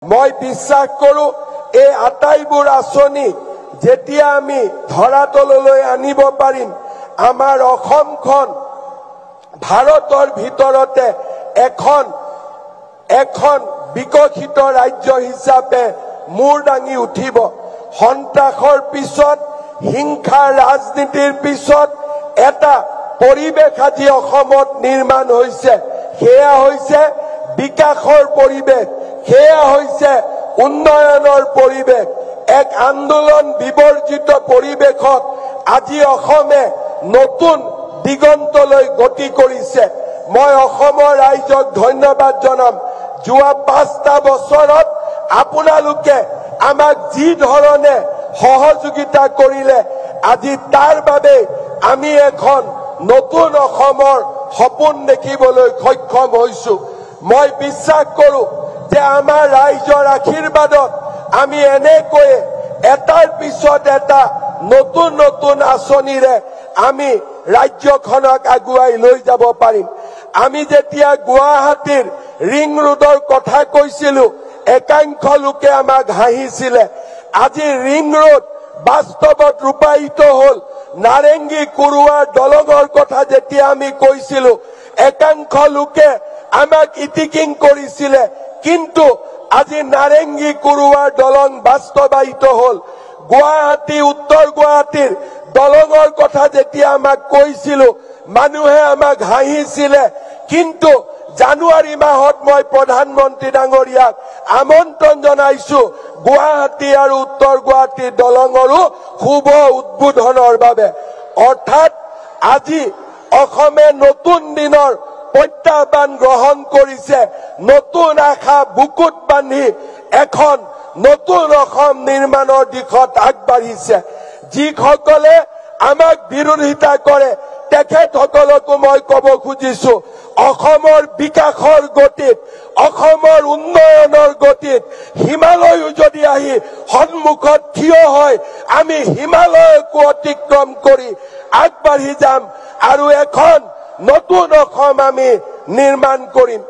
মই বিশ্বাস কৰো এই আটাইবোৰ আঁচনি যেতিয়া আমি ধৰাতললৈ আনিব পাৰিম আমাৰ অসমখন ভাৰতৰ ভিতৰতে এখন বিকশিত ৰাজ্য হিচাপে মূৰ দাঙি উঠিব। সন্ত্ৰাসৰ পিছত হিংসাৰ ৰাজনীতিৰ পিছত এটা পৰিৱেশ আজি অসমত নিৰ্মাণ হৈছে, সেয়া হৈছে বিকাশৰ পৰিৱেশ, সেয়া হৈছে উন্নয়নৰ পৰিৱেশ। এক আন্দোলন বিবৰ্জিত পৰিৱেশত আজি অসমে নতুন দিগন্তলৈ গতি কৰিছে। মই অসমৰ ৰাইজক ধন্যবাদ জনাম। যোৱা 5টা বছৰত আপোনালোকে আমাক যি ধৰণে সহযোগিতা কৰিলে আজি তাৰ বাবে আমি এখন নতুন অসমৰ সপোন দেখিবলৈ সক্ষম হৈছো। মই বিশ্বাস কৰো যে আমাৰ ৰাইজৰ আশীৰ্বাদত আমি এনেকৈ এটাৰ পিছত এটা নতুন নতুন আঁচনিৰে আমি ৰাজ্যখনক আগুৱাই লৈ যাব পাৰিম। আমি যেতিয়া গুৱাহাটীৰ ৰিং ৰোডৰ কথা কৈছিলো একাংশ লোকে আমাক হাঁহিছিলে। আজি ৰিং ৰোড বাস্তৱত ৰূপায়িত হল। নাৰেংগী কুৰুৱাৰ দলঙৰ কথা যেতিয়া আমি কৈছিলো একাংশ লোকে আমাক ইটিকিং কৰিছিলে, কিন্তু আজি নাৰেংগী কুৰুৱাৰ দলং বাস্তৱায়িত হল। গুৱাহাটী উত্তৰ গুৱাহাটীৰ দলঙৰ কথা যেতিয়া আমাক কৈছিলো মানুহে আমাক হাঁহিছিলে, কিন্তু জানুৱাৰী মাহত মই প্ৰধানমন্ত্ৰী ডাঙৰীয়াক আমন্ত্ৰণ জনাইছো গুৱাহাটী আৰু উত্তৰ গুৱাহাটীৰ দলঙৰো শুভ উদ্বোধনৰ বাবে। অৰ্থাৎ আজি অসমে নতুন দিনৰ প্ৰত্যাহ্বান গ্ৰহণ কৰিছে, নতুন আশা বুকুত বান্ধি এখন নতুন অসম নিৰ্মাণৰ দিশত আগবাঢ়িছে। যিসকলে আমাক বিৰোধিতা কৰে তেখেতসকলকো মই কব খুজিছো অসমৰ বিকাশৰ গতিত, অসমৰ উন্নয়নৰ গতিত হিমালয়ো যদি আহি সন্মুখত থিয় হয় আমি হিমালয়কো অতিক্ৰম কৰি আগবাঢ়ি যাম আৰু এখন নতুন অসম আমি নিৰ্মাণ কৰিম।